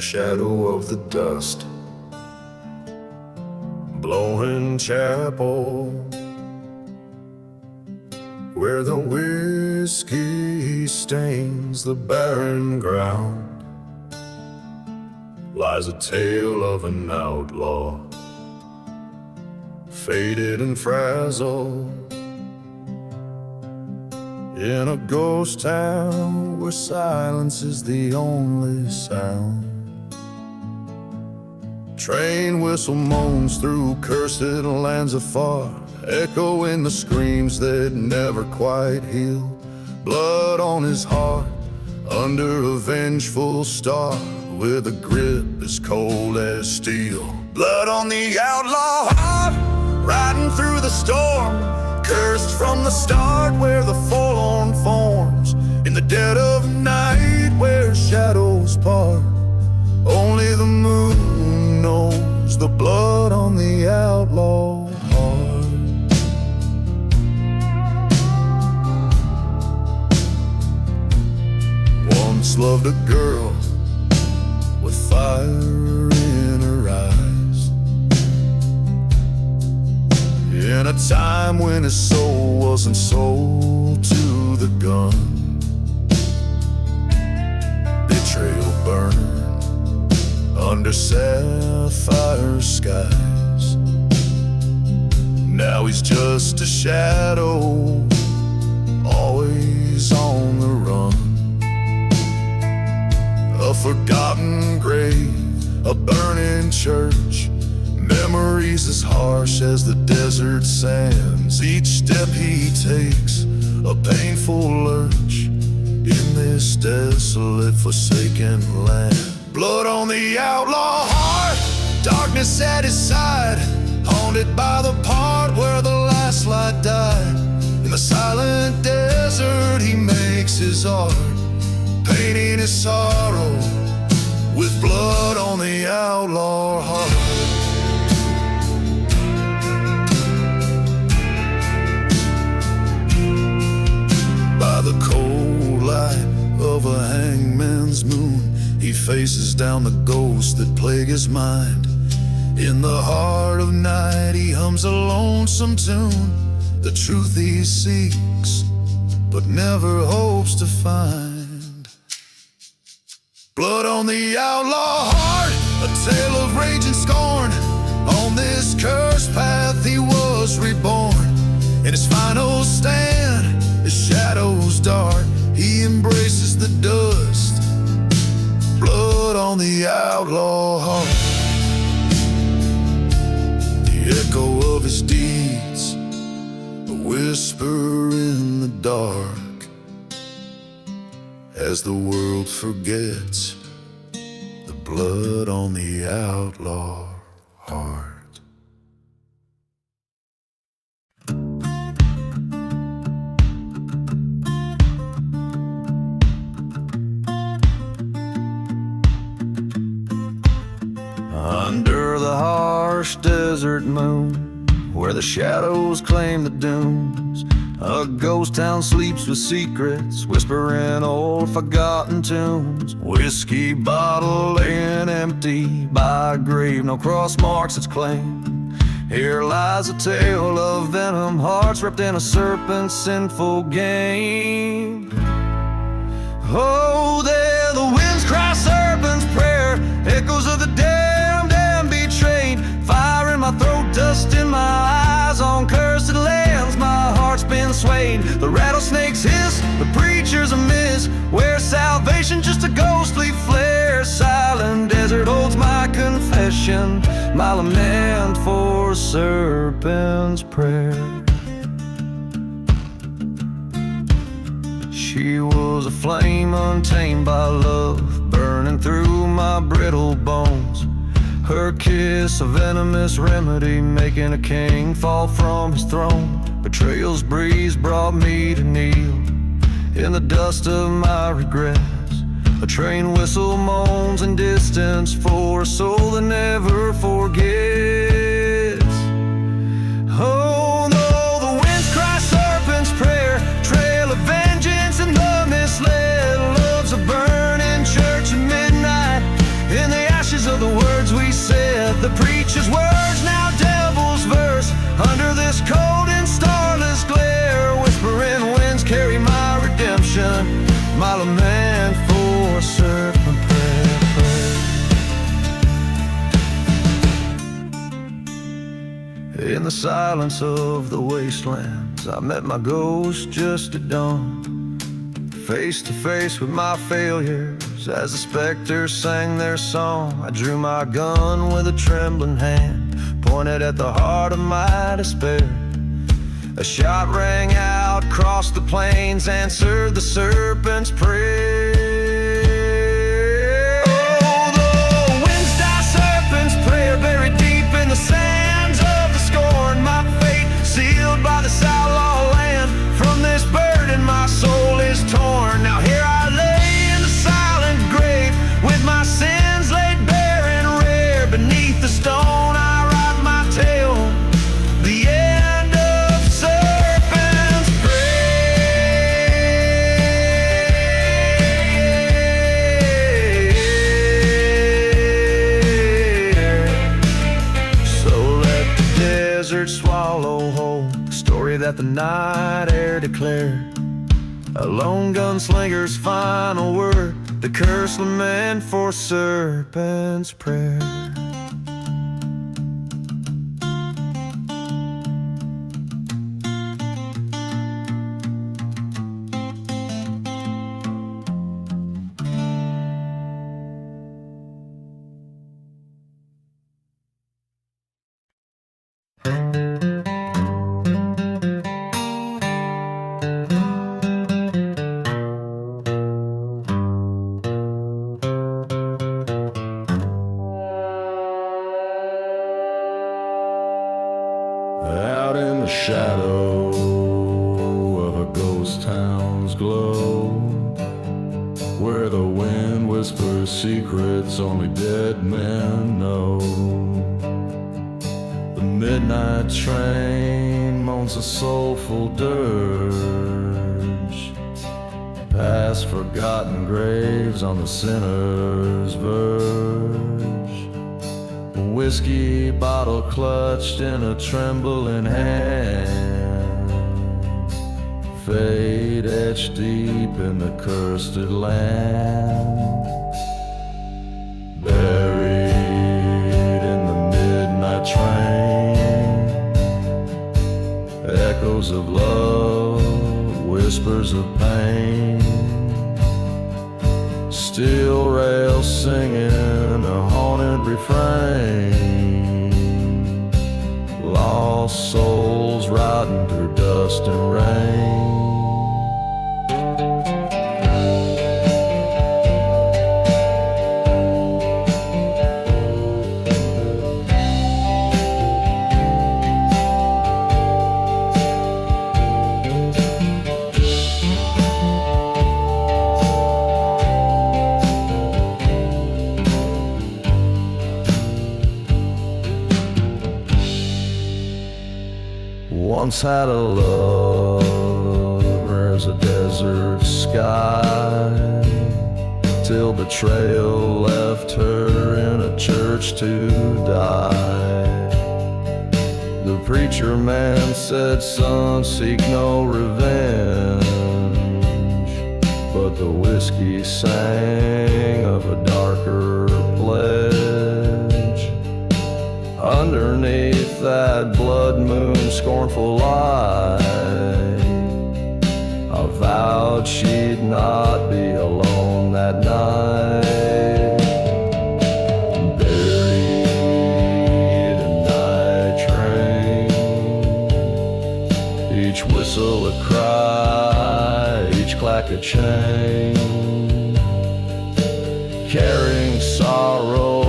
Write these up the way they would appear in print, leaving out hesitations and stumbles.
shadow of the dust, blowing chapel, where the whiskey stains the barren ground, lies a tale of an outlaw, faded and frazzled, in a ghost town where silence is the only sound. Train whistle moans through cursed lands afar, echoing the screams that never quite heal. Blood on his heart, under a vengeful star, with a grip as cold as steel. Blood on the outlaw heart, riding through the storm, cursed from the start where the forlorn forms. In the dead of night where shadows part, only the moon knows the blood on the outlaw heart. Once loved a girl with fire in her eyes, in a time when his soul wasn't sold to the gun. Betrayal burned under sapphire skies. Now he's just a shadow, always on the run. A forgotten grave, a burning church, memories as harsh as the desert sands. Each step he takes, a painful lurch, in this desolate, forsaken land. Blood on the outlaw heart, darkness at his side, haunted by the part where the last light died. In the silent desert he makes his art, painting his sorrow with blood on the outlaw heart. By the cold light of a hangman's moon, he faces down the ghosts that plague his mind. In the heart of night he hums a lonesome tune, the truth he seeks but never hopes to find. Blood on the outlaw heart, a tale of rage and scorn. On this cursed path he was reborn. In his final stand, his shadows dart, he embraces the dust. Blood on the outlaw heart, the echo of his deeds, a whisper in the dark, as the world forgets the blood on the outlaw heart. Under the harsh desert moon, where the shadows claim the dunes, a ghost town sleeps with secrets, whispering old forgotten tunes. Whiskey bottle laying empty by a grave, no cross marks its claim. Here lies a tale of venom, hearts wrapped in a serpent's sinful game. Oh, there the winds cry serpent's prayer, echoes of the damned and betrayed. Fire in my throat, dust in my eyes, on cursed lands my heart's been swayed. The rattlesnakes hiss, the preacher's a miss, where salvation just a ghostly flare. Silent desert holds my confession, my lament for a serpent's prayer. She was a flame untamed by love, burning through my brittle bones. Her kiss a venomous remedy, making a king fall from his throne. Betrayal's breeze brought me to kneel in the dust of my regrets. A train whistle moans in distance for a soul that never forgets. Oh no, the winds cry serpent's prayer, trail of vengeance and the misled. Love's a burning church at midnight in the In the silence of the wastelands, I met my ghost just at dawn, face to face with my failures as the specters sang their song. I drew my gun with a trembling hand, pointed at the heart of my despair. A shot rang out across the plains, answered the serpent's prayer. Oh, the winds die serpent's prayer, buried deep in the sands of the scorn. My fate sealed by this outlaw land. From this burden my soul is torn. Now here I lay in the silent grave, with my sins laid bare and rare. Beneath the stone I write my tale, the end of Serpent's prayer. So let the desert swallow whole the story that the night air declared. A lone gunslinger's final word, the curse lament for Serpent's prayer. Out in the shadow of a ghost town's glow, where the wind whispers secrets only dead men know. The midnight train moans a soulful dirge, past forgotten graves on the sinner's verge. Whiskey bottle clutched in a trembling hand, fate etched deep in the cursed land. Buried in the midnight train, echoes of love, whispers of pain, steel rails singing a haunted refrain. Lost souls riding through dust and rain. Once had a lover as a desert sky, till betrayal left her in a church to die. The preacher man said, son, seek no revenge, but the whiskey sang of a darker pledge. Underneath that blood moon scornful light, I vowed she'd not be alone that night. Buried in night train, each whistle a cry, each clack a chain, carrying sorrow,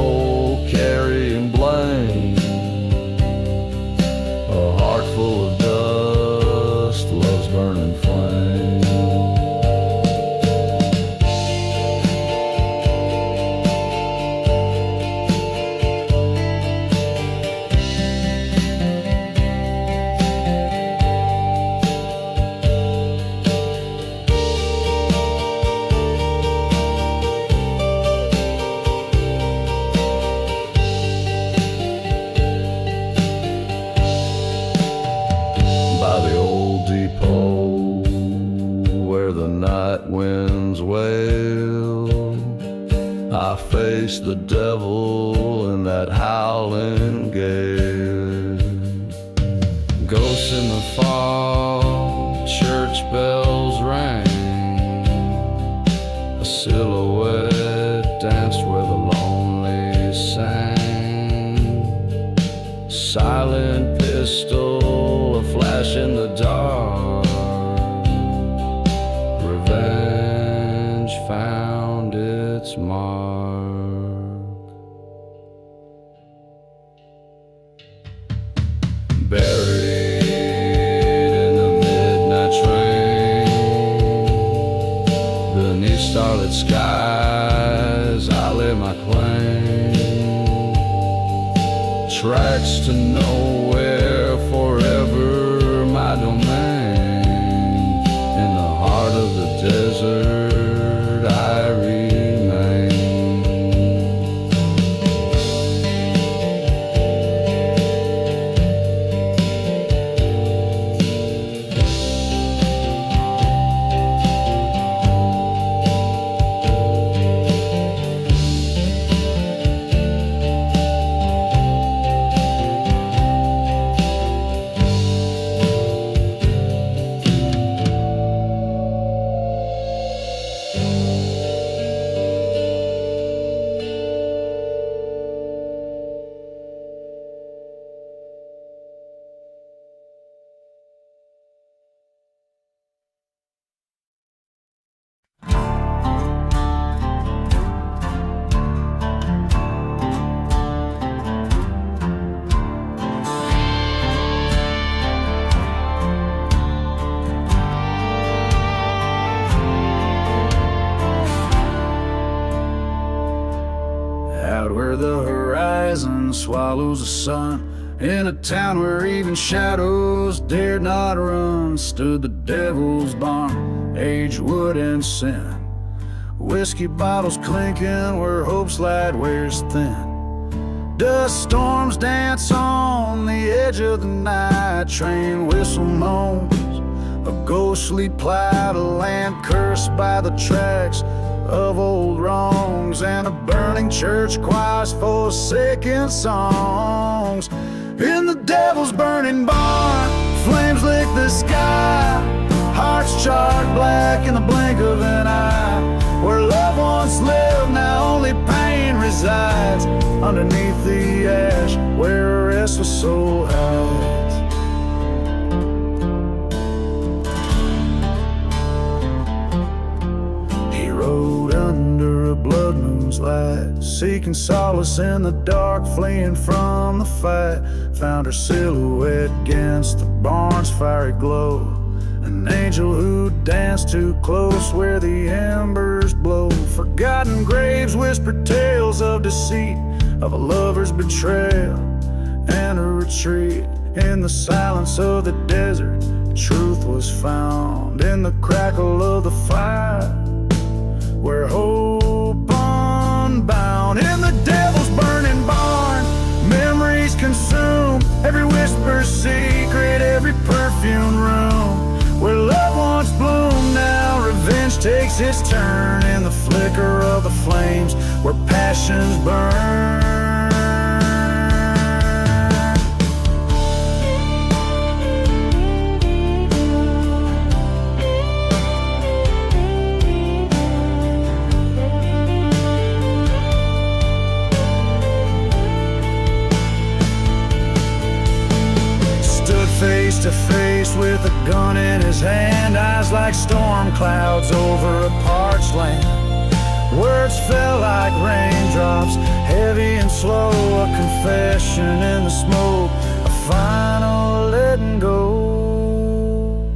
carrying blame. A heart full of dust, love's burning flame. Winds wail, I face the devil in that howling gale. skies, I lay my claim. Tracks to nowhere, forever my domain. In the heart of the desert I remain. Where the horizon swallows the sun, in a town where even shadows dared not run, stood the devil's barn, aged wood and sin. Whiskey bottles clinking where hope's light wears thin. Dust storms dance on the edge of the night. Train whistle moans, a ghostly plight, a land cursed by the tracks of old wrongs, and a burning church choir's forsaken songs. In the devil's burning barn, flames lick the sky, hearts charred black in the blink of an eye. Where love once lived, now only pain resides, underneath the ash where a restless soul hides. Under a blood moon's light, seeking solace in the dark, fleeing from the fight. Found her silhouette against the barn's fiery glow, an angel who danced too close where the embers blow. Forgotten graves whispered tales of deceit, of a lover's betrayal and a retreat. In the silence of the desert, truth was found in the crackle of the fire, where hope unbound. In the devil's burning barn, memories consume every whisper's secret, every perfumed room. Where love once bloomed, now revenge takes its turn. In the flicker of the flames, where passions burn. Face to face with a gun in his hand, eyes like storm clouds over a parched land. Words fell like raindrops, heavy and slow, a confession in the smoke, a final letting go.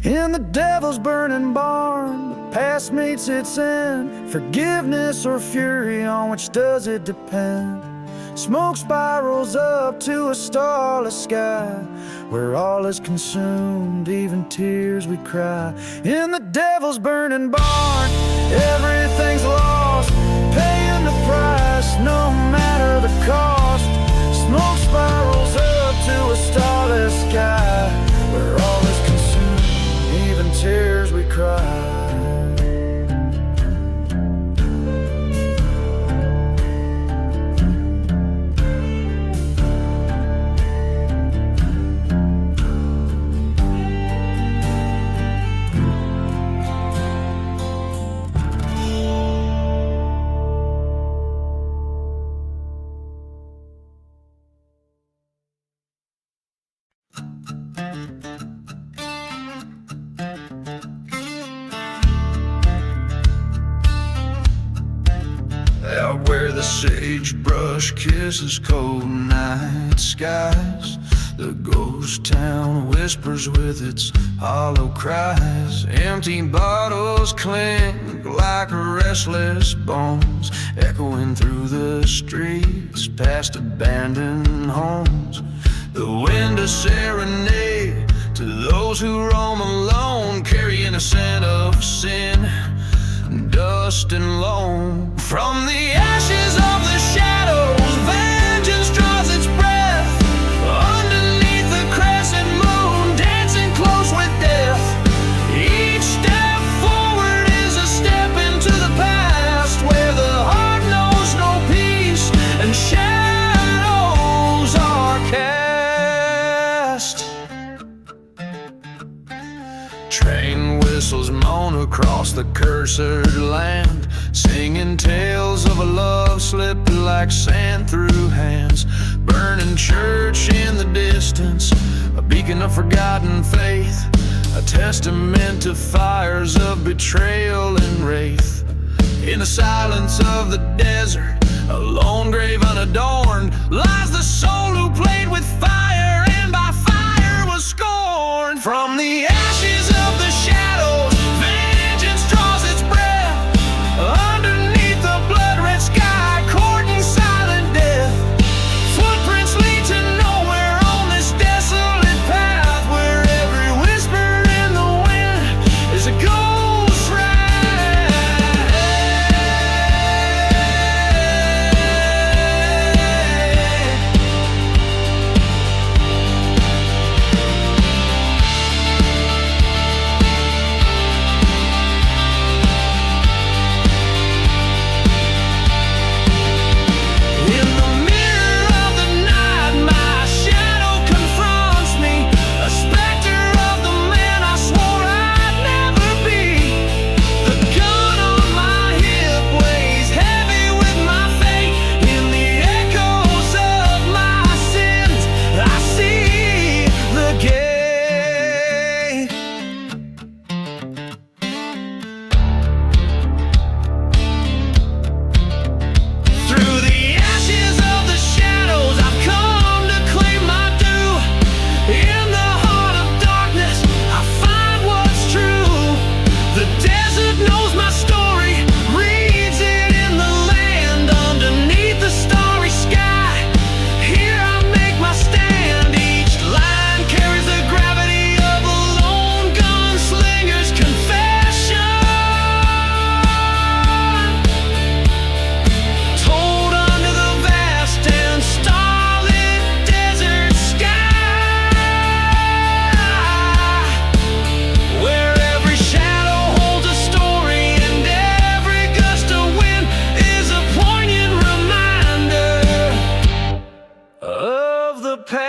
In the devil's burning barn, the past meets its end. Forgiveness or fury, on which does it depend? Smoke spirals up to a starless sky, where all is consumed, even tears we cry. In the devil's burning barn, everything's lost, paying the price, no matter the cost. Smoke spirals up to a starless sky, where all is consumed, even tears we cry. Where the sagebrush kisses cold night skies, The ghost town whispers with its hollow cries. Empty bottles clink like restless bones, echoing through the streets past abandoned homes. The wind a serenade to those who roam alone, carrying a scent of sin, dust and loam. From the ashes of the shadows, vengeance draws its breath. Underneath the crescent moon, dancing close with death. Each step forward is a step into the past, where the heart knows no peace and shadows are cast. Train whistles moan across the cursed land, singing tales of a love slipped like sand through hands. Burning church in the distance, a beacon of forgotten faith, a testament to fires of betrayal and wraith. In the silence of the desert, a lone grave unadorned, lies the soul who played with fire and by fire was scorned. From the ashes of the shadows, vengeance draws its breath. Underneath the blood-red sky, courting silent death. Footprints lead to nowhere on this desolate path, where every whisper in the wind is a ghost ride. In the mirror of the night, my shadow confronts me, a specter of the man I swore I'd never be. The gun on my hip weighs heavy with my fate. In the echoes of my sins, I see the gate. Through the ashes of the shadows, I've come to claim my due. In the heart of darkness, I find what's true. The desert knows my story, reads it in the land. Underneath the starry sky, here I make my stand. Each line carries the gravity of a lone gunslinger's confession, told under the vast and starlit desert sky, where every shadow holds a story and every gust of wind is a poignant reminder of the past.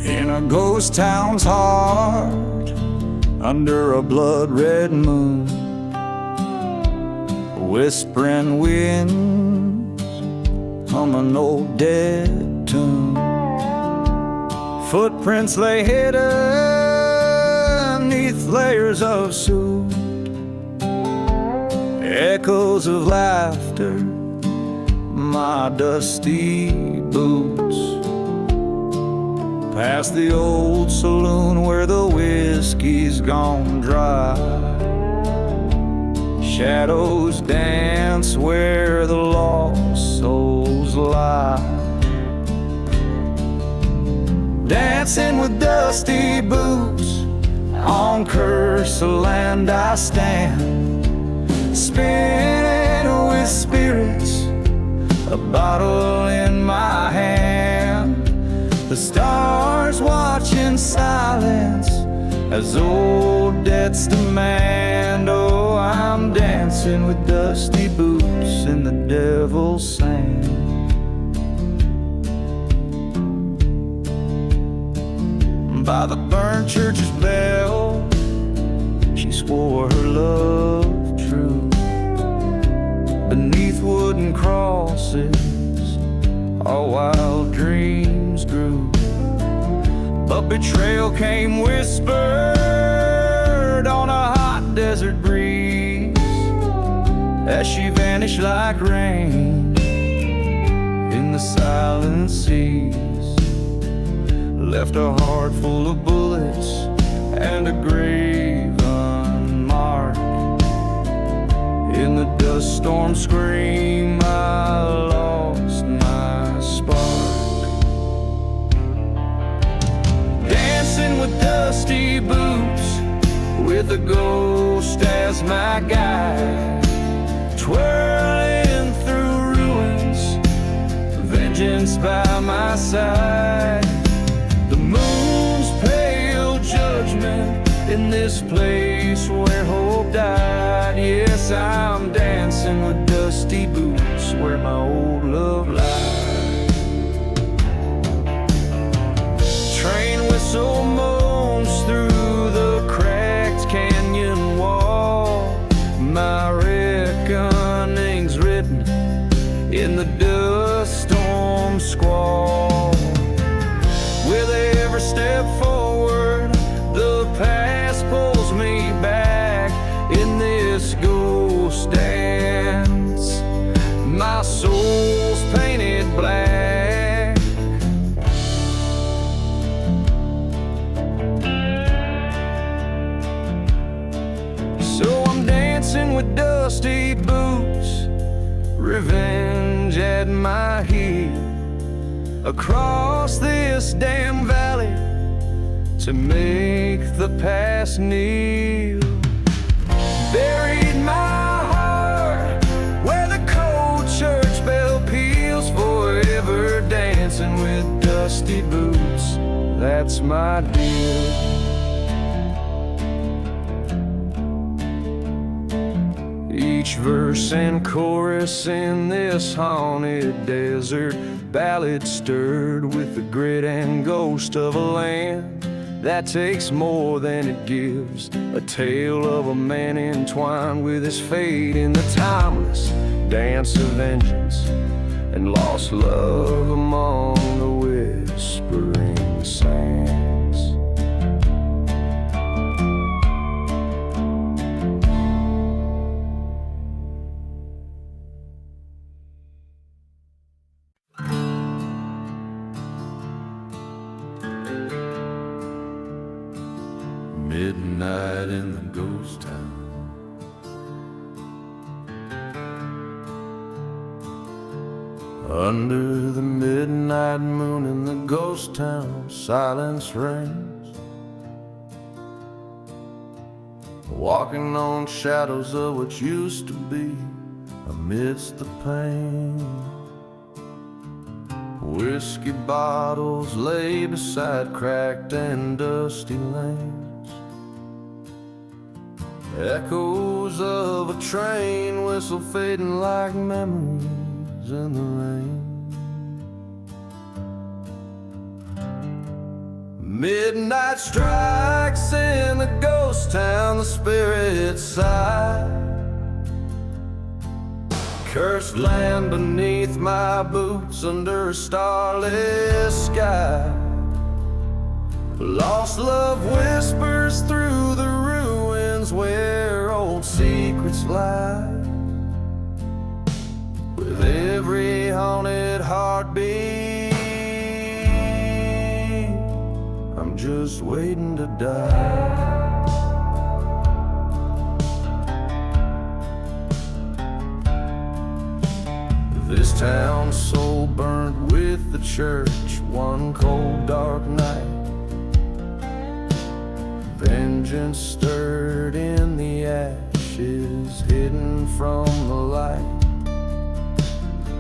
In a ghost town's heart, under a blood-red moon, whispering winds hum an old dead tune. Footprints lay hidden neath layers of soot, echoes of laughter, my dusty boots. Past the old saloon where the whiskey's gone dry, shadows dance where the lost souls lie. Dancing with dusty boots, on cursed land I stand, spinning with spirits, a bottle in my hand. The stars watch in silence as old debts demand. Oh, I'm dancing with dusty boots in the devil's sand. By the burnt church's bell, she swore her love true. Beneath wooden crosses, our wild dreams grew. But betrayal came whispered on a desert breeze as she vanished like rain in the silent seas. Left a heart full of bullets and a grave unmarked. In the dust storm scream, I lost my spark. Dancing with dusty boots, with a ghost as my guide, twirling through ruins, vengeance by my side. The moon's pale judgment in this place where hope died. Yes, I'm dancing with dusty boots where my old love lies. Train whistle moans through the cracked canyon wall. My reckoning's written in the dust storm squall. With every step forward, the past pulls me back in this ghost dance. My soul's painted black. So I'm dancing with dusty boots, revenge at my heel, across this damn valley to make the past kneel. Buried my heart where the cold church bell peals, forever dancing with dusty boots. That's my deal. Each verse and chorus in this haunted desert ballad stirred with the grit and ghost of a land that takes more than it gives. A tale of a man entwined with his fate in the timeless dance of vengeance and lost love among the whispering sands. Midnight in the ghost town. Under the midnight moon in the ghost town, silence reigns. Walking on shadows of what used to be amidst the pain. Whiskey bottles lay beside cracked and dusty lanes. Echoes of a train whistle fading like memories in the rain. Midnight strikes in the ghost town, the spirits sigh. Cursed land beneath my boots under a starless sky. Lost love whispers through the ruins where old secrets lie. With every haunted heartbeat, I'm just waiting to die. This town's soul burned with the church one cold dark night. Vengeance stirred in the ashes, hidden from the light.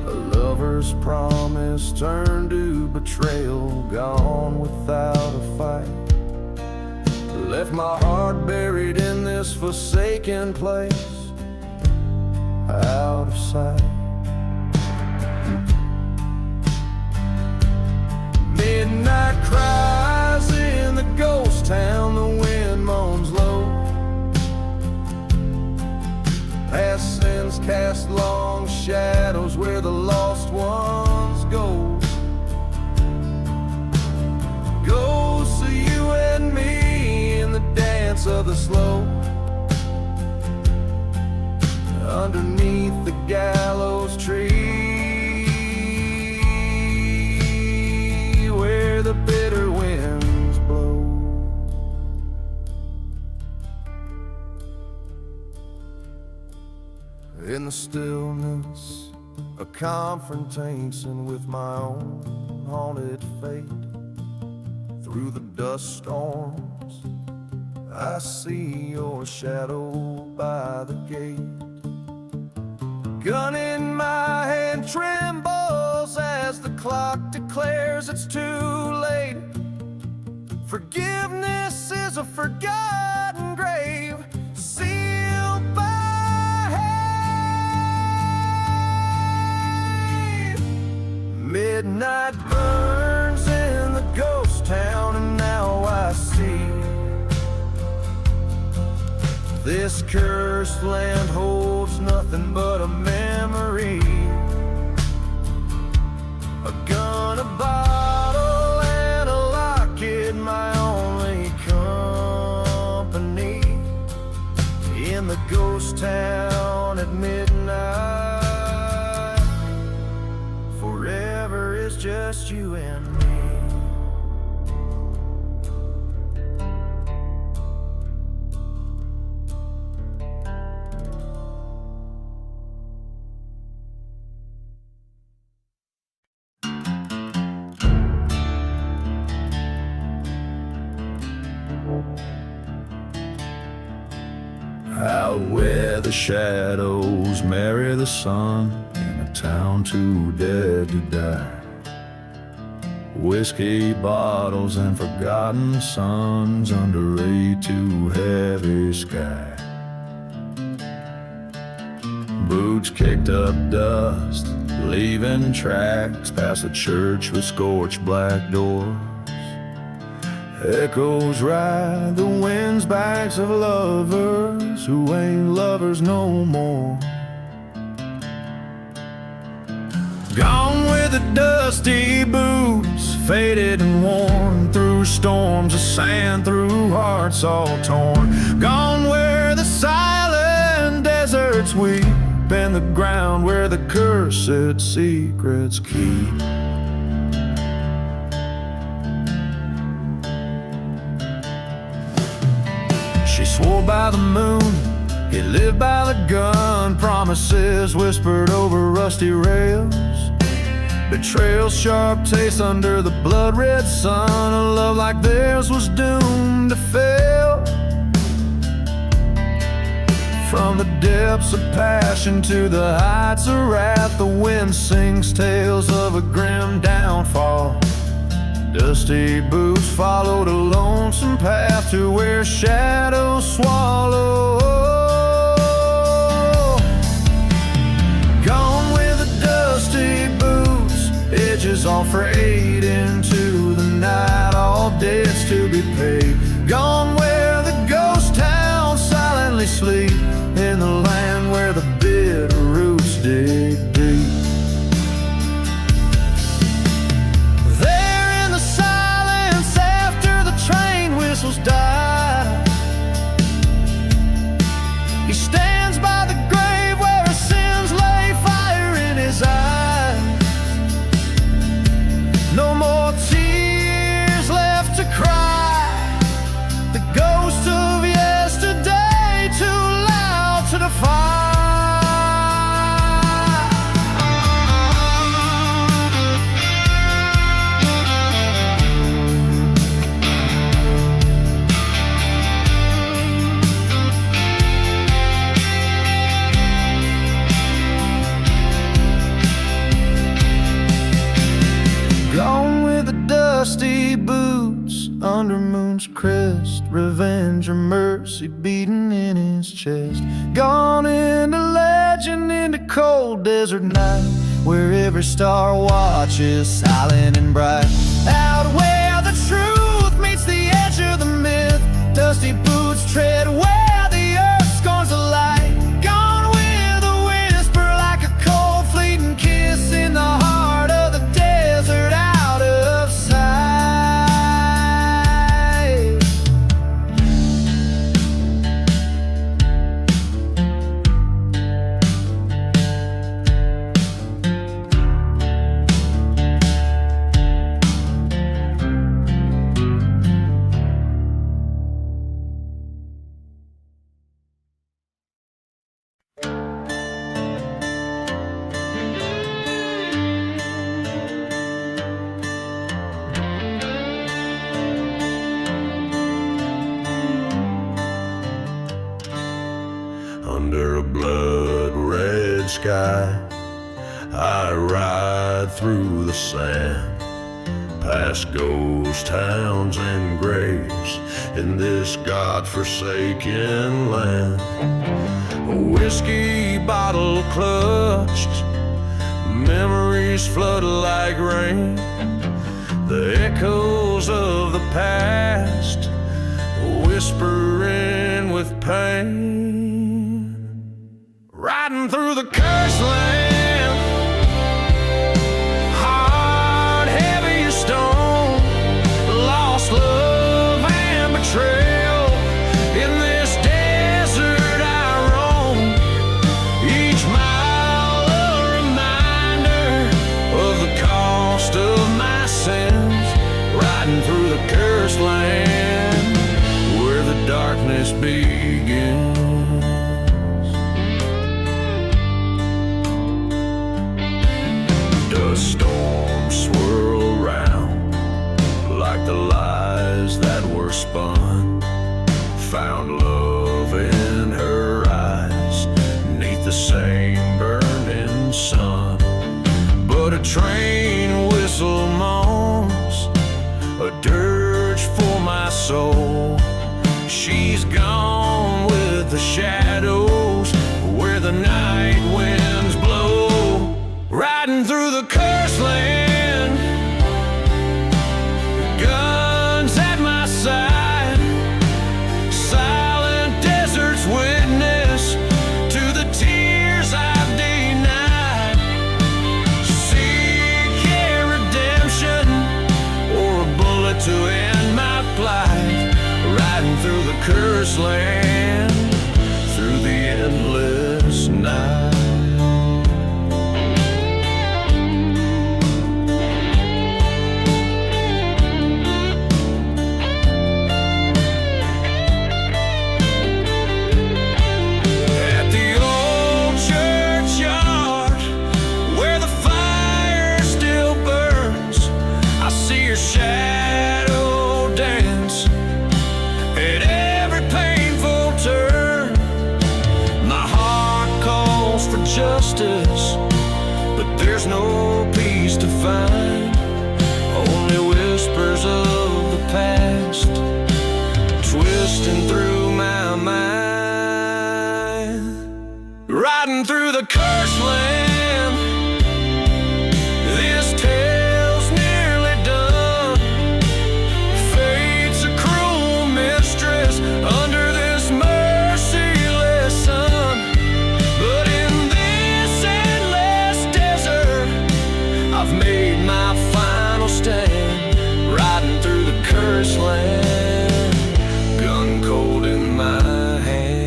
A lover's promise turned to betrayal, gone without a fight. Left my heart buried in this forsaken place, out of sight. Midnight cries in the ghost town, the wind moans low. Past sins cast long shadows where the lost ones go. Ghosts of you and me in the dance of the slow. underneath the gallows tree, where the bitter winds blow. In the stillness, a confrontation with my own haunted fate. Through the dust storms, I see your shadow by the gate. Gun in my hand trembles as the clock declares it's too late. Forgiveness is a forgotten grave, sealed by hate. Midnight burns in the ghost town, and now I see this cursed land holds nothing but a memory. A gun, a bottle, and a locket, my only company. In the ghost town at midnight, forever is just you and me. Out where the shadows marry the sun, in a town too dead to die. Whiskey bottles and forgotten suns under a too heavy sky. Boots kicked up dust, leaving tracks past the church with scorched black doors. Echoes ride the wind's backs of lovers who ain't lovers no more. Gone with the dusty boots, faded and worn through storms of sand, through hearts all torn. Gone where the silent deserts weep, and the ground where the cursed secrets keep. She swore by the moon, he lived by the gun. Promises whispered over rusty rails, betrayal's sharp taste under the blood-red sun. A love like theirs was doomed to fail. From the depths of passion to the heights of wrath, the wind sings tales of a grim downfall. Dusty boots followed a lonesome path to where shadows swallow. Gone with the dusty boots, edges all frayed into the night, all debts to be paid. Gone where the ghost towns silently sleep, in the land where the bitter roots dig deep. Died. He stands by the grave where his sins lay, fire in his eyes. No more tears left to cry. The ghost of yesterday, too loud to defy. Dusty boots under moon's crest, revenge or mercy beating in his chest. Gone into legend, into cold desert night, where every star watches silent and bright. Out where the truth meets the edge of the myth, dusty boots tread where the earth scorns the light. Gone with a whisper like a cold fleeting kiss in the heart of the desert, out of sight. sky. I ride through the sand, past ghost towns and graves in this God-forsaken land. A whiskey bottle clutched, memories flood like rain. The echoes of the past whispering with pain. Riding through the cursed land, heart heavy as stone, lost love and betrayal. In this desert I roam, each mile a reminder of the cost of my sins. Riding through the cursed land, where the darkness begins. Dust storms swirl around like the lies that were spun. Found love in her eyes, neath the same burning sun. But a train whistle moans, a dirge for my soul. She's gone with the shadows, where the night winds blow. Riding through the cursed land, guns at my side, silent desert's witness to the tears I've denied. Seeking redemption or a bullet to end my plight. Riding through the cursed land, through the endless night. At the old churchyard, where the fire still burns, I see your shadow dance at every painful turn. My heart calls for justice, but there's no peace to find. Only whispers of the past twisting through my mind. Riding through the cursed land, this tale's nearly done. Fate's a cruel mistress under this merciless sun. But in this endless desert, I've made my final stand. Riding through the cursed land, gun cold in my hand.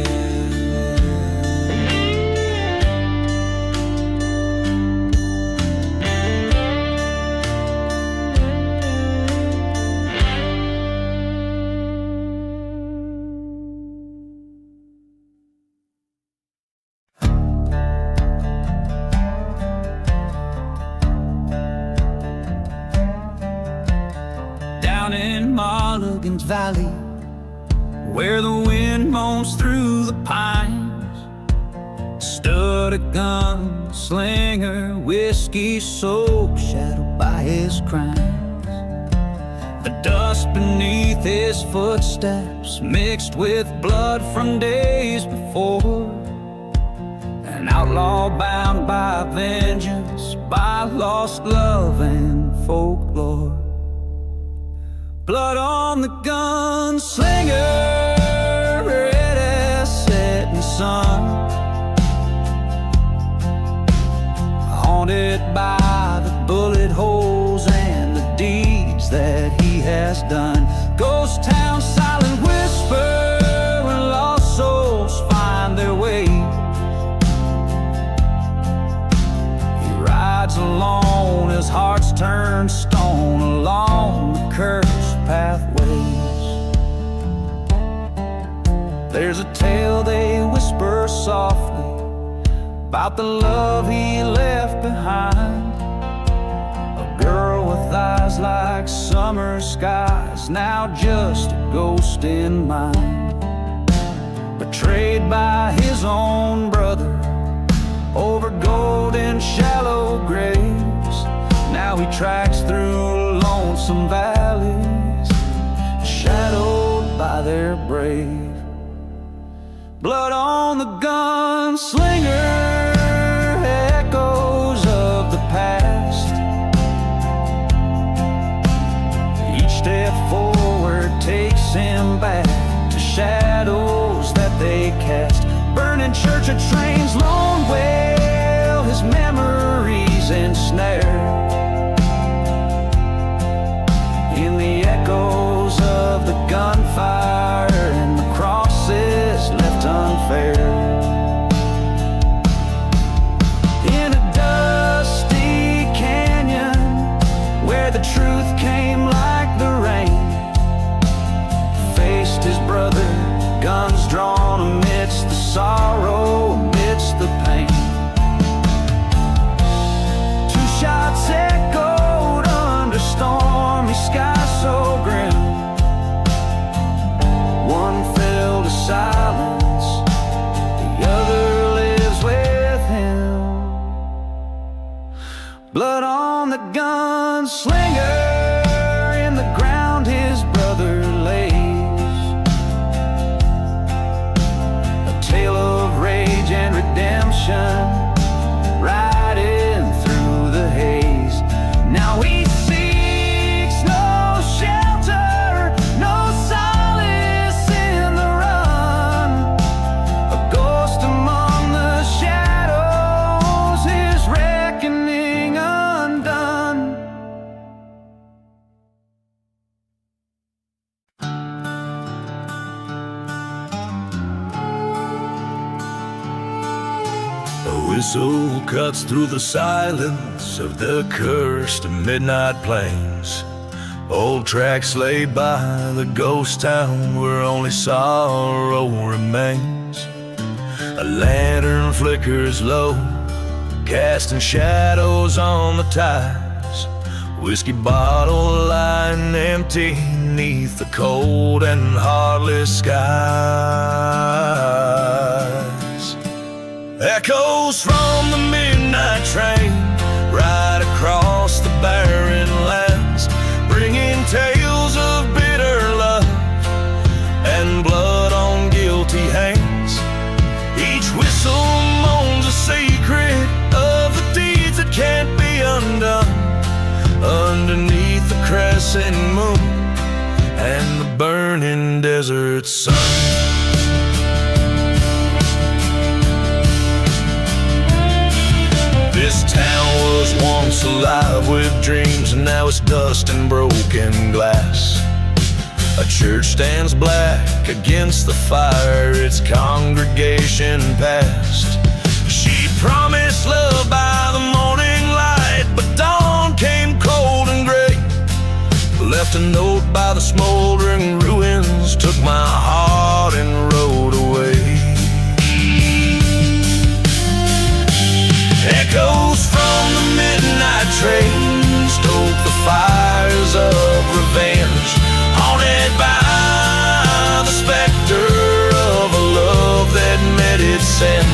Down in Mulligan's Valley, where the wind moans through the pines, stood a gunslinger, whiskey soaked, shadowed by his crimes. The dust beneath his footsteps mixed with blood from days before. An outlaw bound by vengeance, by lost love and folklore. Blood on the gunslinger, red as setting sun, haunted by the bullet holes and the deeds that he has done. Ghost town, silent whisper when lost souls find their way. He rides alone, his heart's turned stone along the cursed pathways. There's a tale they whisper softly about the love he left behind. A girl with eyes like summer skies, now just a ghost in mind. Betrayed by his own brother over blood on the gunslinger, echoes of the past. Each step forward takes him back to shadows that they cast. Burning church of trains, lone wail his memories ensnared in the echoes of the gunfire and the crosses left unfair. In a dusty canyon where the truth came like the rain, faced his brother, guns drawn amidst the sorrow, amidst the pain. Two shots echoed under stormy skies so grim. One fell to silence, the other lives with him. Blood on the gunslinger, in the ground his brother lays. A tale of rage and redemption, riding through the haze. Now he seeks no shelter, no solace in the run. A ghost among the shadows, his reckoning undone. A whistle cuts through the silence of the cursed midnight plains. Old tracks laid by the ghost town where only sorrow remains. A lantern flickers low, casting shadows on the ties. Whiskey bottle lying empty neath the cold and heartless skies. Echoes from the midnight train right across the barren lands, bringing tales of bitter love and blood on guilty hands. Each whistle moans a secret of the deeds that can't be undone, underneath the crescent moon and the burning desert sun. This town was once alive with dreams, and now it's dust and broken glass. A church stands black against the fire, its congregation past. She promised love by the morning light, but dawn came cold and gray. Left a note by the smoldering ruins, took my heart and rode away. Echoes from the midnight train stoke the fires of revenge, haunted by the specter of a love that met its end.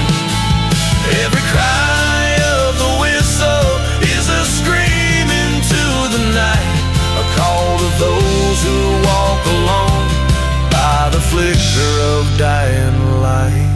Every cry of the whistle is a scream into the night, a call to those who walk alone by the flicker of dying light.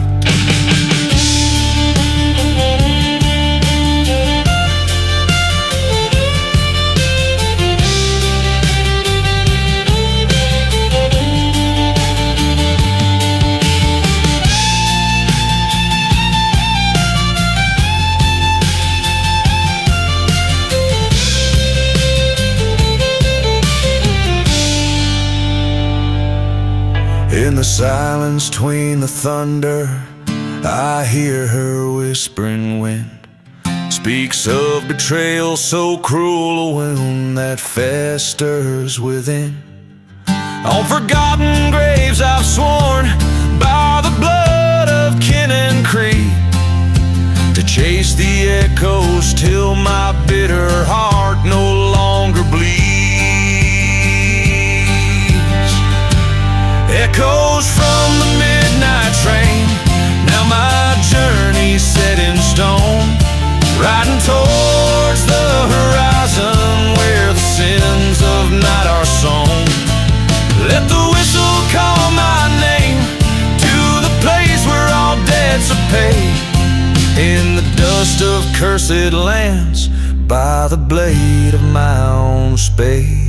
In the silence between the thunder, I hear her whispering wind. Speaks of betrayal so cruel, a wound that festers within. On forgotten graves I've sworn by the blood of kin and creed, to chase the echoes till my bitter heart no longer bleeds. Echoes from the midnight train, now my journey's set in stone, riding towards the horizon where the sins of night are sown. Let the whistle call my name to the place where cursed lands by the blade of my own spade.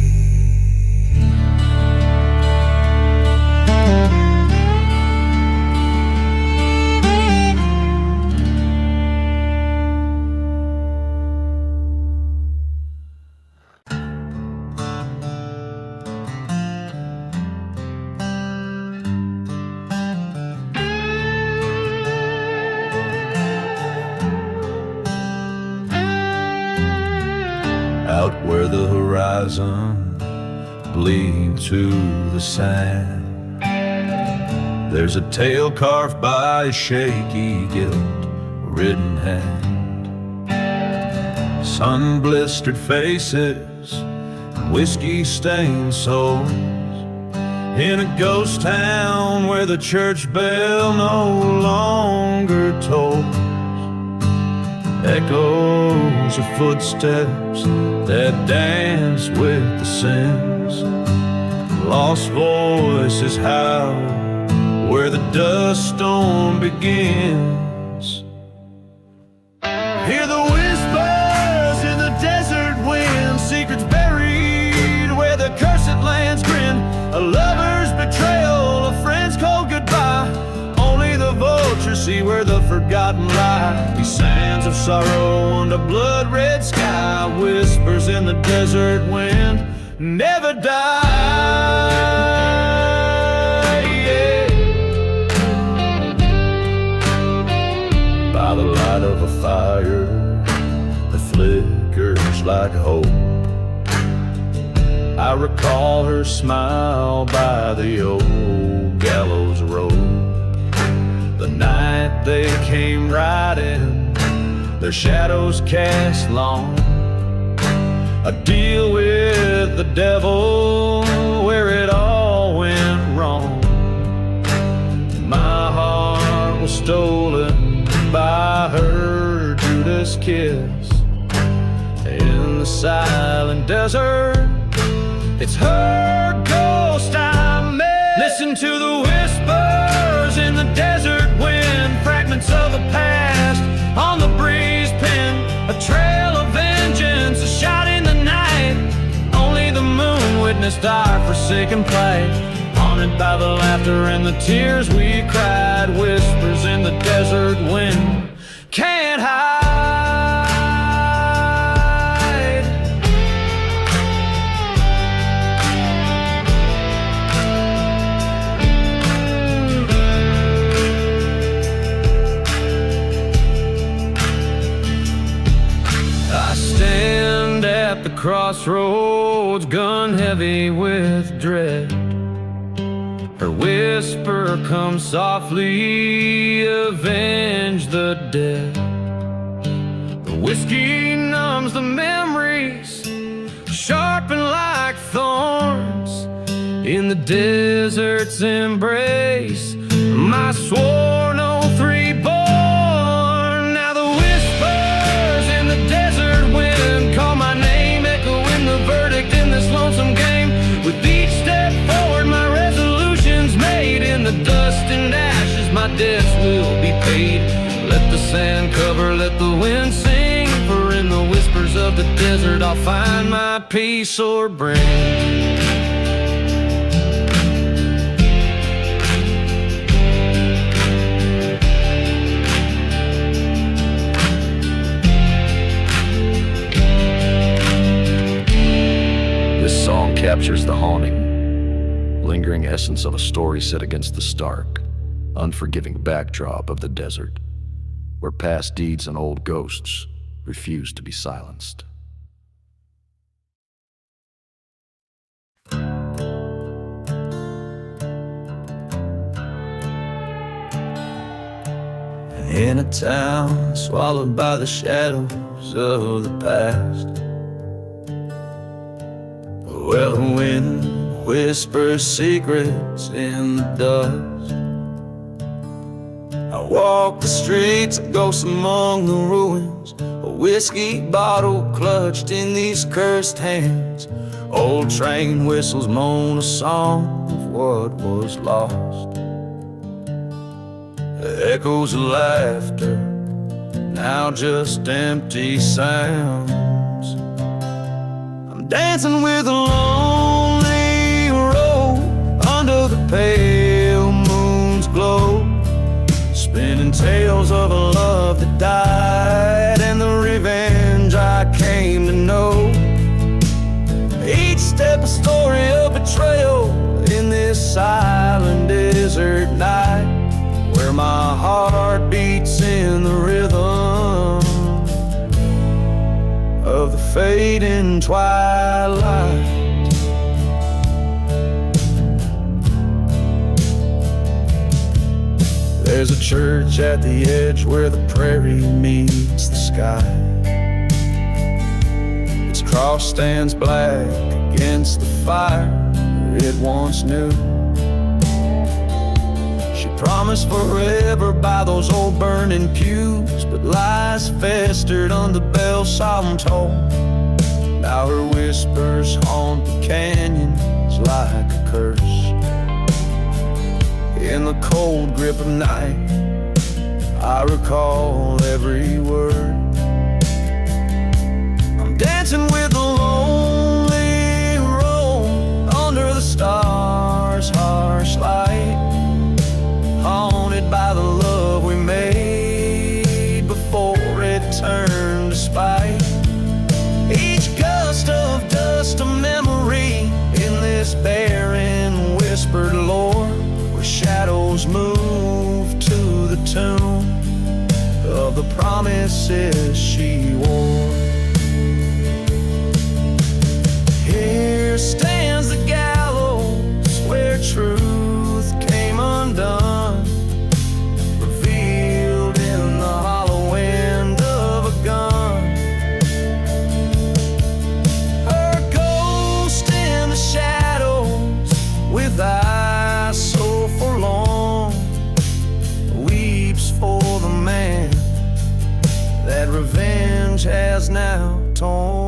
Out where the horizon bleeds to the sand, there's a tale carved by a shaky guilt-ridden hand. Sun-blistered faces, whiskey-stained souls, in a ghost town where the church bell no longer tolls. Echoes of footsteps that dance with the sins. Lost voices howl where the dust storm begins. Hear the whispers in the desert wind, secrets buried where the cursed lands grin. A lover's betrayal, a friend's cold goodbye. Only the vultures see where the forgotten lie. These sands of sorrow under blood-red sky, whispers in the desert wind, never die. Yeah. By the light of a fire that flickers like hope, I recall her smile by the old gallows road. The night they came riding, their shadows cast long. A deal with the devil where it all went wrong. My heart was stolen by her Judas kiss. In the silent desert, it's her ghost I miss. Listen to the whispers in the desert wind, fragments of the past on the breeze pen. A trail of vengeance, a shot in the night. Only the moon witnessed our forsaken plight. Haunted by the laughter and the tears we cried. Whispers in the desert wind, can't hide. At the crossroads, gun heavy with dread. Her whisper comes softly, avenge the dead. The whiskey numbs the memories, sharpen like thorns. In the desert's embrace, my sworn oath reborn. Now the whispers in the desert wind call my name, echoing the verdict in this lonesome game. With each step forward, my resolution's made. In the dust and ashes, my debts will be paid. Let the sand cover, let the wind sing, for in the whispers of the desert I'll find my peace or bring. This song captures the haunting, lingering essence of a story set against the stark, unforgiving backdrop of the desert, where past deeds and old ghosts refuse to be silenced. In a town swallowed by the shadows of the past, where the wind whispers secrets in the dust. I walk the streets, a ghost among the ruins, a whiskey bottle clutched in these cursed hands. Old train whistles moan a song of what was lost. The echoes of laughter now just empty sounds. I'm dancing with a lonely road under the pale moon's glow, spinning tales of a love that died and the revenge I came to know. Each step a story of betrayal in this silent desert night, where my heart beats in the rhythm of the fading twilight. There's a church at the edge where the prairie meets the sky. Its cross stands black against the fire it once knew. She promised forever by those old burning pews, but lies festered under bells solemn toll. Now her whispers haunt the canyons like a curse. In the cold grip of night, I recall every word. I'm dancing with a lonely road under the stars' harsh light, haunted by the love we made before it turned to spite. Each gust of dust a memory in this barren whispered lore, where shadows move to the tune of the promises she wore. Here stands the gallows where truth came undone, revealed in the hollow end of a gun. Her ghost in the shadows with eyes so forlorn weeps for the man that revenge has now torn.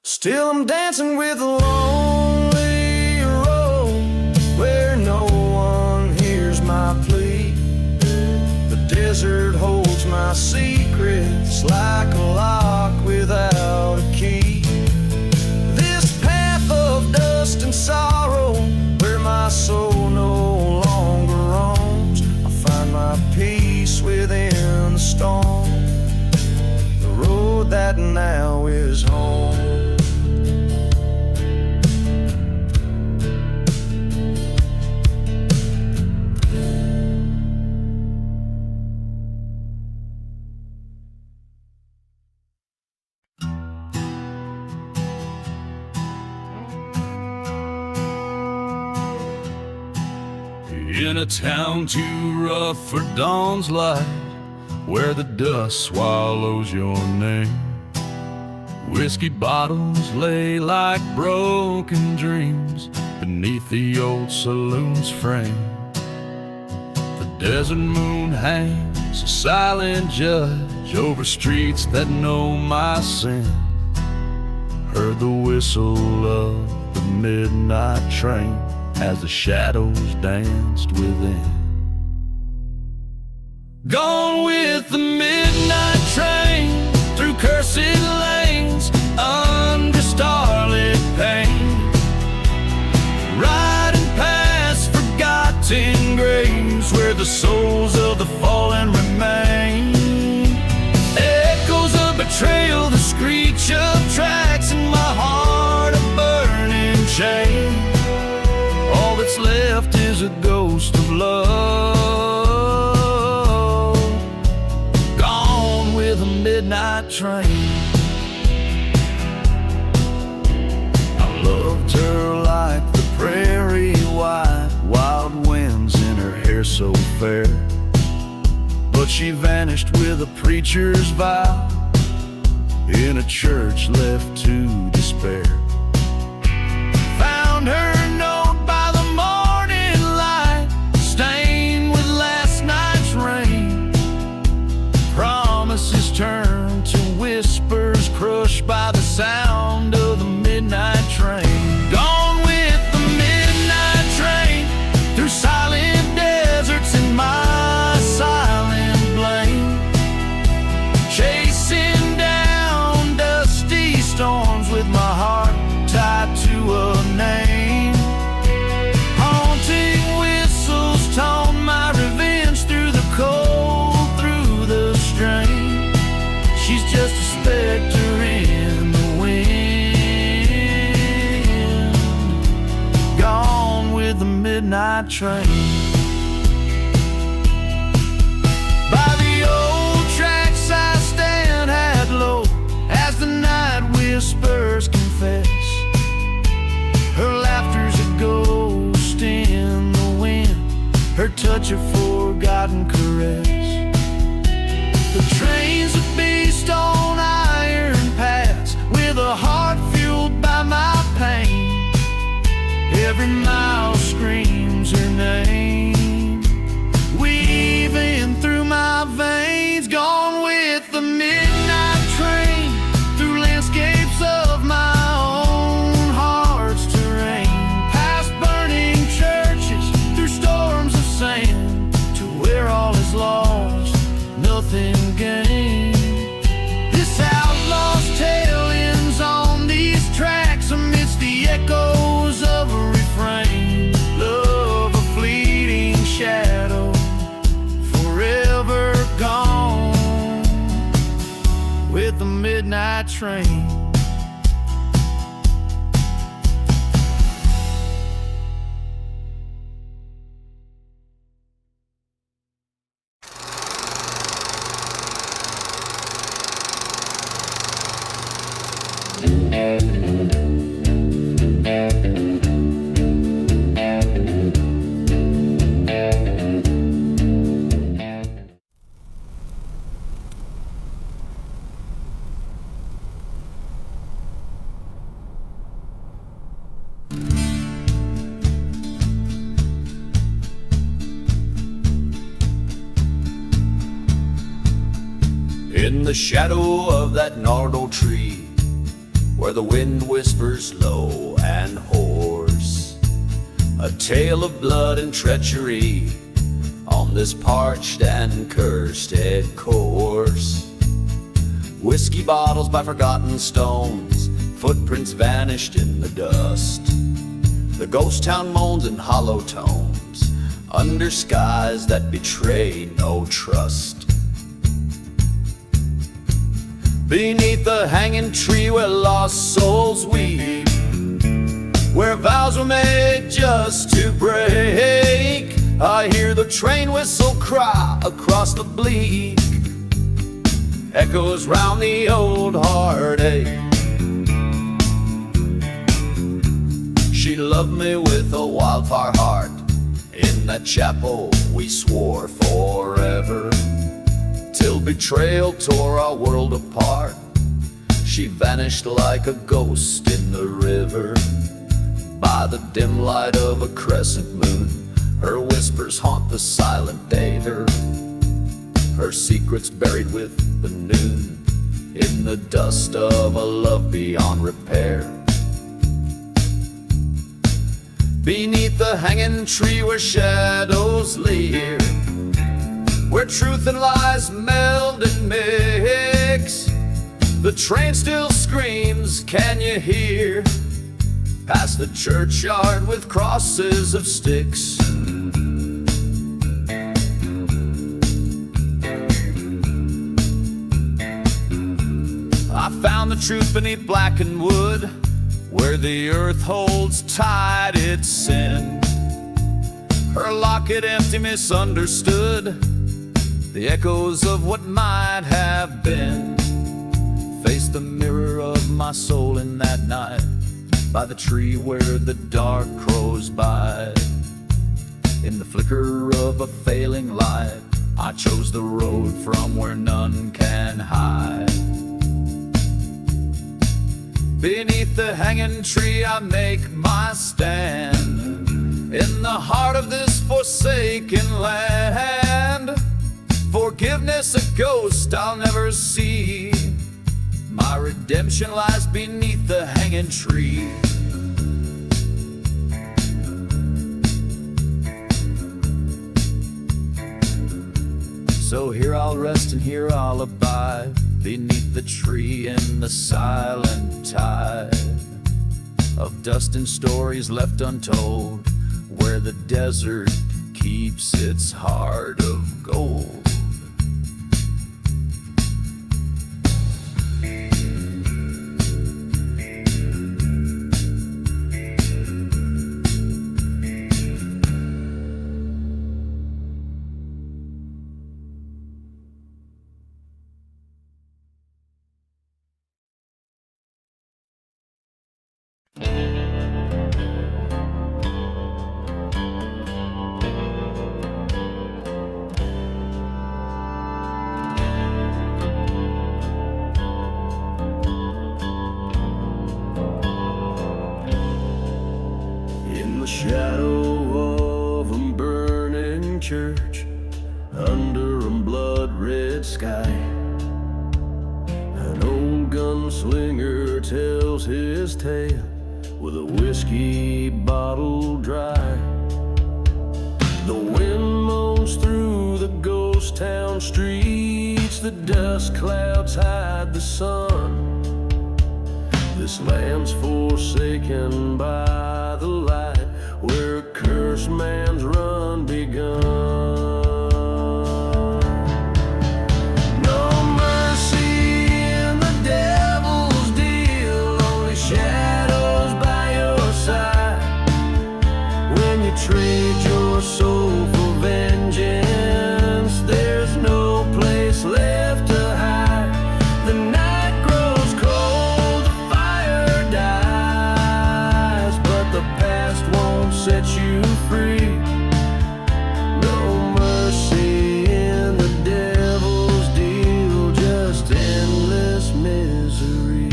Still I'm dancing with a lonely road where no one hears my plea. The desert holds my secrets like a lock without a key. This path of dust and sorrow, where my soul no longer roams, I find my peace within the storm, the road that now is home. In a town too rough for dawn's light, where the dust swallows your name, whiskey bottles lay like broken dreams beneath the old saloon's frame. The desert moon hangs a silent judge over streets that know my sin. Heard the whistle of the midnight train as the shadows danced within. Gone with the midnight train through cursed lanes under starlit pain, riding past forgotten graves where the souls of the fallen remain. Echoes of betrayal, the screech of tracks, in my heart a burning chain. All that's left is a ghost of love, gone with a midnight train. I loved her like the prairie white, wild winds in her hair so fair, but she vanished with a preacher's vow in a church left to despair. Found her note by the morning light, stained with last night's rain. Promises turned to whispers, crushed by the sound of the midnight train. Gone with the midnight train through silent deserts in my sight. train. By the old tracks I stand at low as the night whispers confess. Her laughter's a ghost in the wind, her touch a forgotten caress. The train's a beast on iron paths, with a heart fueled by my pain. Every mile screams her name, weaving through my veins. Gone with the midnight train, through landscapes of my own heart's terrain, past burning churches, through storms of sand, to where all is lost, nothing gained. This outlaw's tale ends on these tracks, amidst the echoes of a refrain. Love a fleeting shadow, forever gone with the midnight train. In the shadow of that gnarled old tree, where the wind whispers low and hoarse, a tale of blood and treachery on this parched and cursed course. Whiskey bottles by forgotten stones, footprints vanished in the dust. The ghost town moans in hollow tones, under skies that betray no trust. Beneath the hanging tree where lost souls weep, where vows were made just to break, I hear the train whistle cry across the bleak, echoes round the old heartache. She loved me with a wildfire heart, in that chapel we swore forever, till betrayal tore our world apart. She vanished like a ghost in the river, by the dim light of a crescent moon. Her whispers haunt the silent day, her secrets buried with the noon, in the dust of a love beyond repair. Beneath the hanging tree where shadows leer, where truth and lies meld and mix, the train still screams, can you hear? Past the churchyard with crosses of sticks. I found the truth beneath blackened wood, where the earth holds tight its sin. Her locket empty, misunderstood, the echoes of what might have been. Face the mirror of my soul in that night, by the tree where the dark crows by. In the flicker of a failing light, I chose the road from where none can hide. Beneath the hanging tree I make my stand, in the heart of this forsaken land. Forgiveness a ghost I'll never see, my redemption lies beneath the hanging tree. So here I'll rest and here I'll abide, beneath the tree in the silent tide of dust and stories left untold, where the desert keeps its heart of gold. gunslinger tells his tale with a whiskey bottle dry. The wind moans through the ghost town streets, the dust clouds hide the sun. This land's forsaken by the light, where a cursed man's run begun. No mercy in the devil's deal, only shadows by your side. When you trade your soul for vengeance, there's no place left to hide. The night grows cold, the fire dies, but the past won't set you free. No mercy in the devil's deal, just endless misery.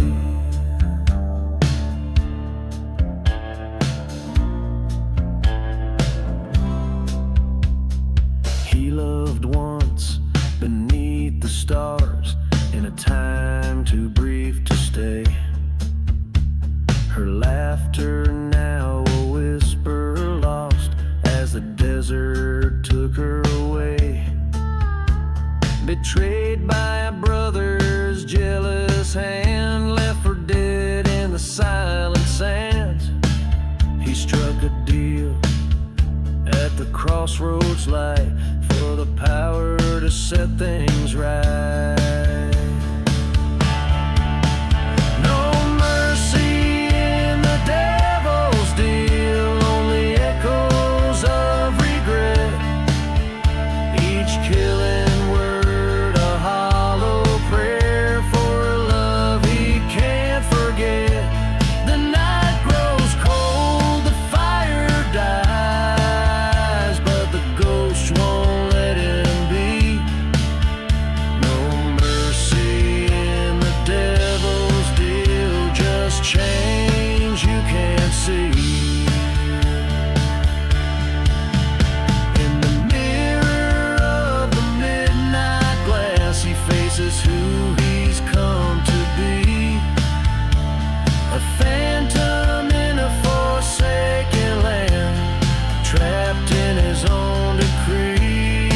He loved once beneath the stars in a time too brief to stay. Her laughter now a whisper lost as the desert took her away. Betrayed by a brother's jealous hand, left for dead in the silent sands. He struck a deal at the crossroads light for the power to set things right. No mercy in the devil's deal, only echoes of regret. Each killing word a hollow prayer for a love he can't forget. The night grows cold, the fire dies, but the ghost won't let him be. No mercy in the devil's deal, just change you can't see. In the mirror of the midnight glass, he faces who he's come to be. A phantom in a forsaken land, trapped in his own decree.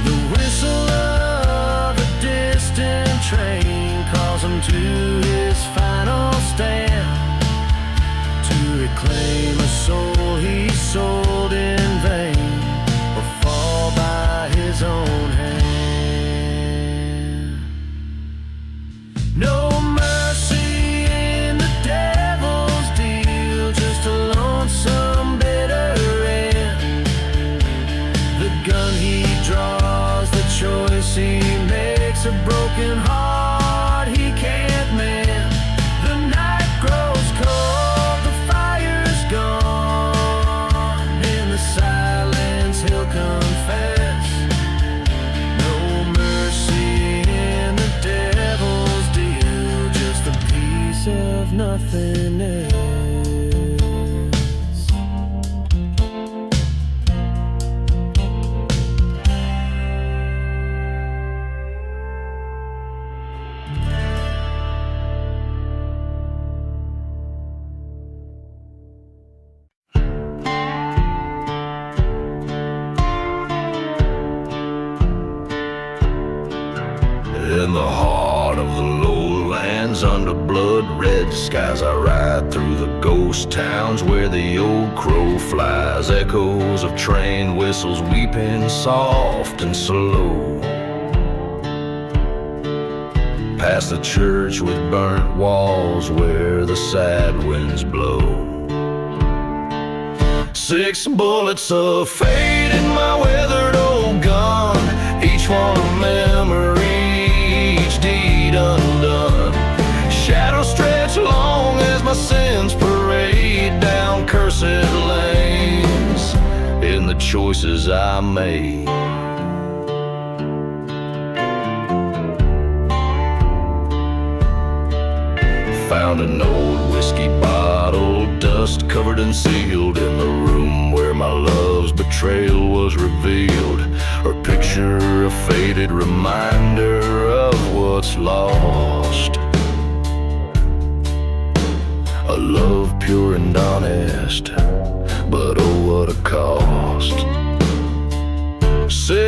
The whistle of a distant train calls him to his final stand, to reclaim a soul he sold in vain, or fall by his own hand. No mercy in the devil's deal, just a lonesome bitter end. The gun he draws, the choice he makes, a broken heart he can't mend. The night grows cold, the fire's gone, in the silence he'll confess. No mercy in the devil's deal, just a piece of nothingness. In the heart of the lowlands, under blood-red skies, I ride through the ghost towns where the old crow flies. Echoes of train whistles weeping soft and slow. Past the church with burnt walls where the sad winds blow. 6 bullets of fate in my weathered old gun, each one a memory, each deed undone. Shadows stretch long as my sins parade down cursed lanes in the choices I made. Found an old whiskey bottle, dust covered and sealed, in the room where my love's betrayal was revealed. Her picture, a faded reminder of what's lost.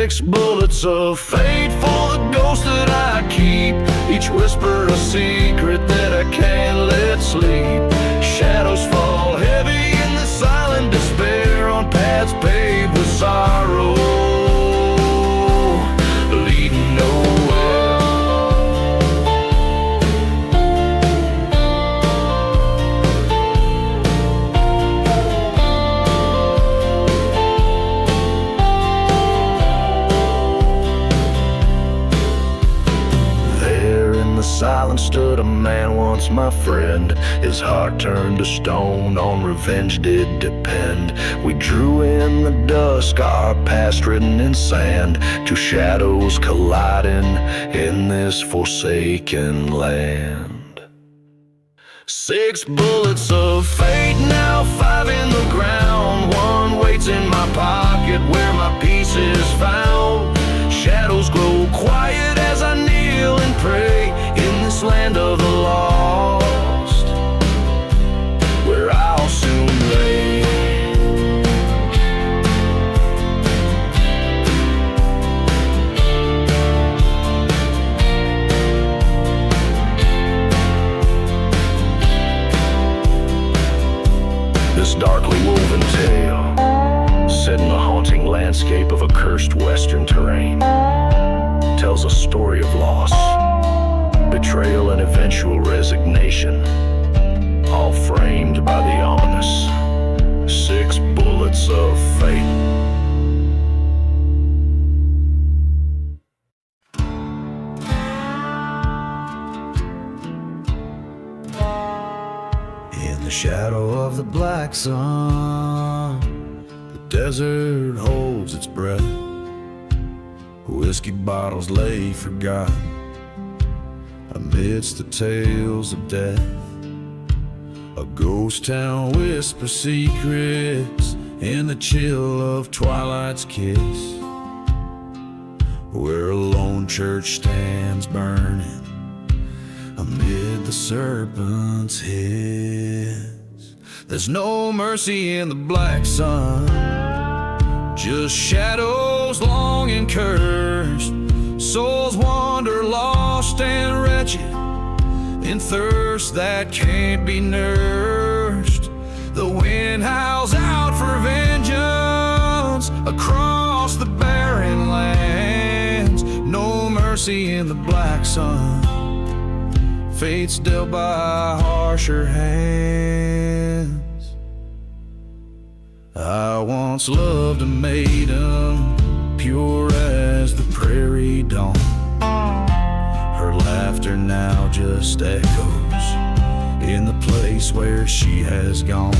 6 bullets of fate for the ghost that I keep. Each whisper a secret that I can't let sleep. Shadows fall heavy in the silent despair on paths paved with sorrow, leading nowhere. There in the silence stood a man once my friend. His heart turned to stone, on revenge did depend. We drew in the dusk, our past written in sand, two shadows colliding in this forsaken land. 6 bullets of fate, now 5 in the ground. One waits in my pocket where my peace is found. Shadows grow quiet as I kneel and pray in this land of the lost, where I'll soon lay. This darkly woven tale, set in the haunting landscape of a cursed western terrain, tells a story of loss, betrayal, and eventual resignation, all framed by the ominous 6 bullets of fate. In the shadow of the black sun, the desert holds its breath. Whiskey bottles lay forgotten amidst the tales of death. A ghost town whispers secrets in the chill of twilight's kiss, where a lone church stands burning amid the serpent's hiss. There's no mercy in the black sun, just shadows long and cursed. Souls wander lost and wretched in thirst that can't be nursed. The wind howls out for vengeance across the barren lands. No mercy in the black sun, fate's dealt by harsher hands. I once loved a maiden, pure as the prairie dawn. Her laughter now just echoes in the place where she has gone.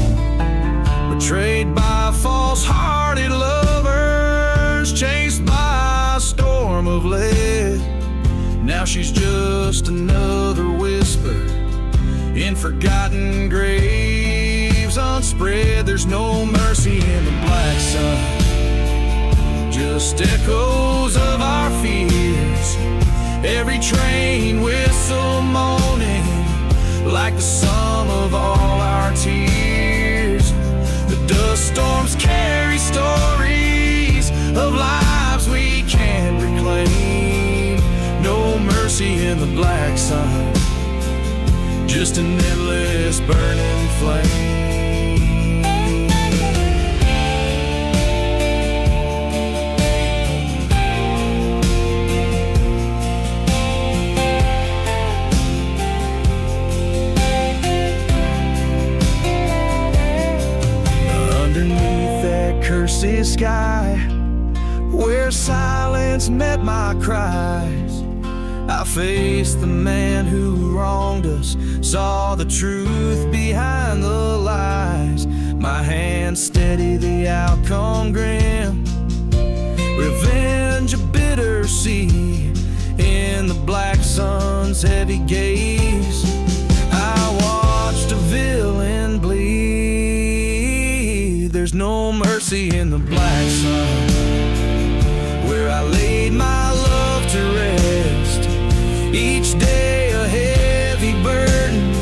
Betrayed by false-hearted lovers, chased by a storm of lead. Now she's just another whisper in forgotten graves unspread. There's no mercy in the black sun, just echoes of our fears. Every train whistle moaning like the sum of all our tears. The dust storms carry stories of lives we can't reclaim. No mercy in the black sun, just an endless burning flame. Cursed sky, where silence met my cries, I faced the man who wronged us, saw the truth behind the lies. My hand steady, the outcome grim, revenge a bitter sea in the black sun's heavy gaze. I watched a villain bleed. There's no mercy in the black sun, where I laid my love to rest. Each day a heavy burden,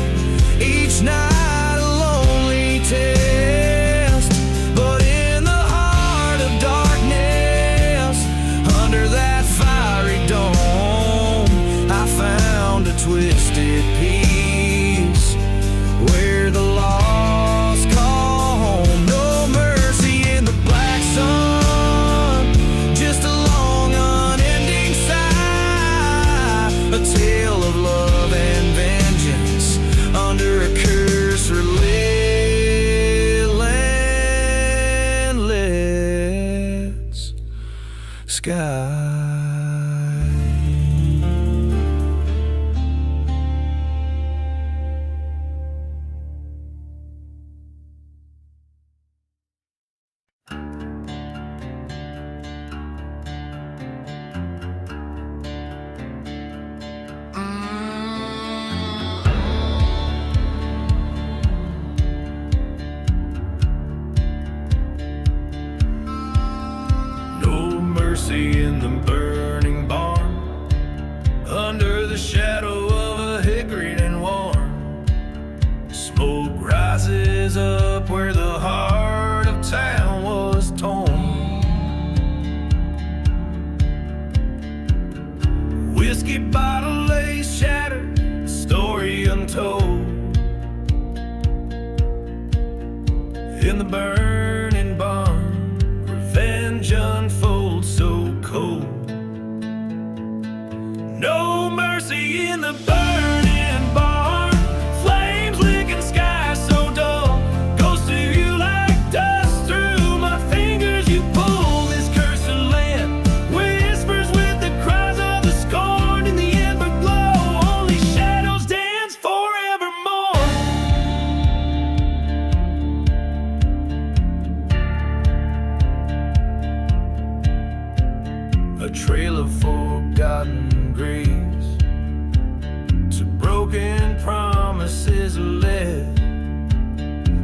each night a lonely test. But in the heart of darkness, a tale of love and vengeance under a curse or landless sky. In the burning barn, under the shadow of a hickory and warm, smoke rises up where the heart of town was torn. Whiskey bottle lays shattered, story untold. In the burning barn, revenge unfolds so cold. No mercy in the burning barn, flames licking sky so dull. Goes to you like dust through my fingers. You pull this cursed land, whispers with the cries of the scorned in the ember glow. Only shadows dance forevermore. A trail of forgotten graves, to broken promises led.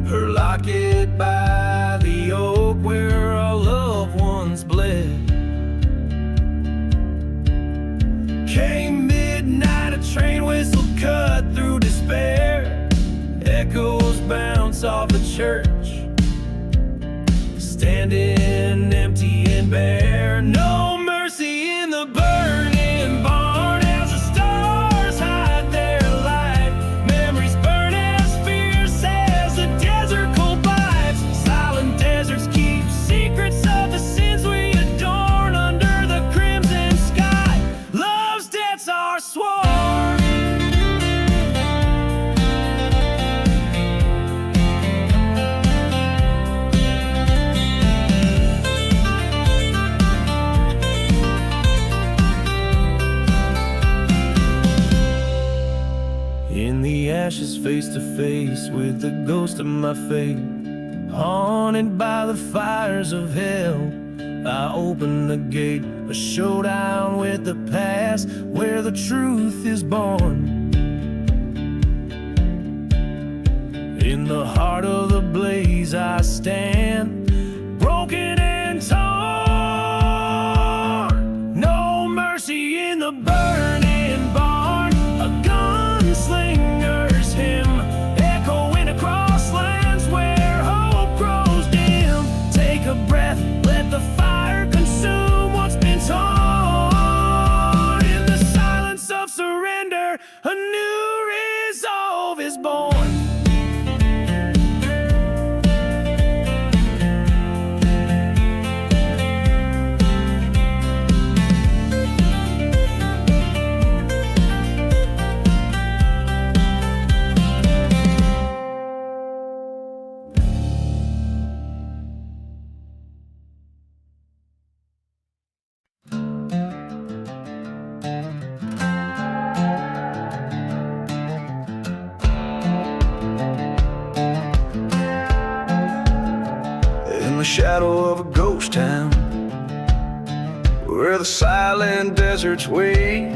Her locket by the oak where our loved ones bled. Came midnight, a train whistle cut through despair. Echoes bounce off the church, standing empty and bare. No mercy in the burning barn as the stars hide their light. Memories burn as fierce as the desert cold bites. Silent deserts keep secrets of the sins we adorn under the crimson sky. Love's debts are sworn. In the ashes, face to face with the ghost of my fate, haunted by the fires of hell, I open the gate, a showdown with the past where the truth is born. In the heart of the blaze I stand, broken and torn. No mercy in the burning barn, a gunslinger's hymn, echoing across lands where hope grows dim. Take a breath, let the fire consume what's been torn. In the silence of surrender, a new resolve is born. Shadow of a ghost town, where the silent deserts wait.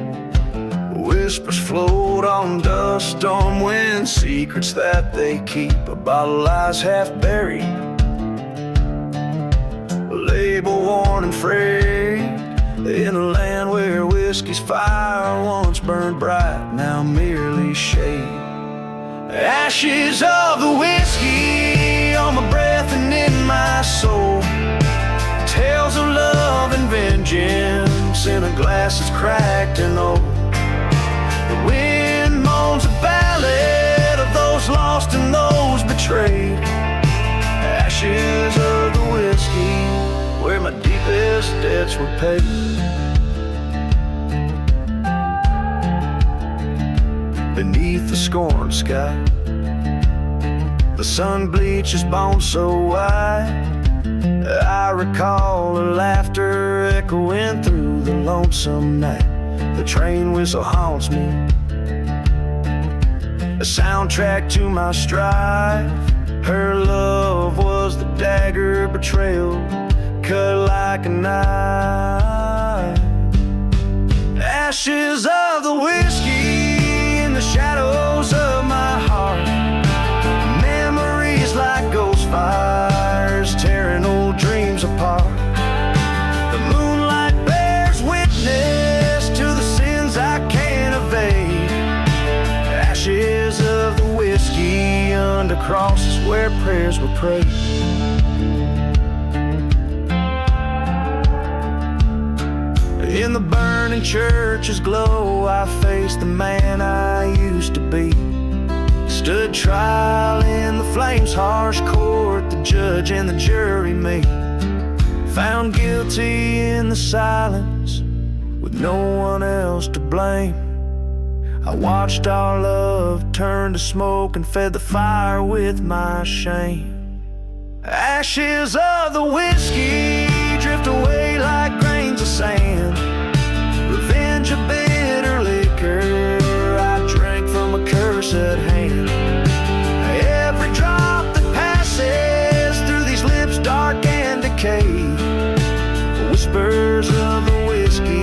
Whispers float on dust storm wind, secrets that they keep, a bottle lies half buried, a label worn and frayed. In a land where whiskey's fire once burned bright, now merely shade. Ashes of the whiskey on my breath and in my soul, tales of love and vengeance in a glass that's cracked and old. The wind moans a ballad of those lost and those betrayed. Ashes of the whiskey where my deepest debts were paid. beneath the scorned sky. The sun bleaches bones so white, I recall her laughter echoing through the lonesome night. The train whistle haunts me, a soundtrack to my strife. Her love was the dagger betrayal, cut like a knife. Ashes of the whiskey in the shadows of my heart, memories like ghost fires tearing old dreams apart. The moonlight bears witness to the sins I can't evade. Ashes of the whiskey under crosses where prayers were prayed. In the burning church's glow, I faced the man I used to be. Stood trial in the flames' harsh court, the judge and the jury me. Found guilty in the silence, with no one else to blame. I watched our love turn to smoke and fed the fire with my shame. Ashes of the whiskey drift away like grains of sand. Revenge a bitter liquor I drank from a cursed hand. Every drop that passes through these lips dark and decayed, whispers of the whiskey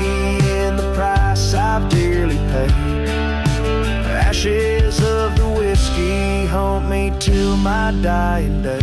and the price I've dearly paid. Ashes of the whiskey haunt me till my dying day.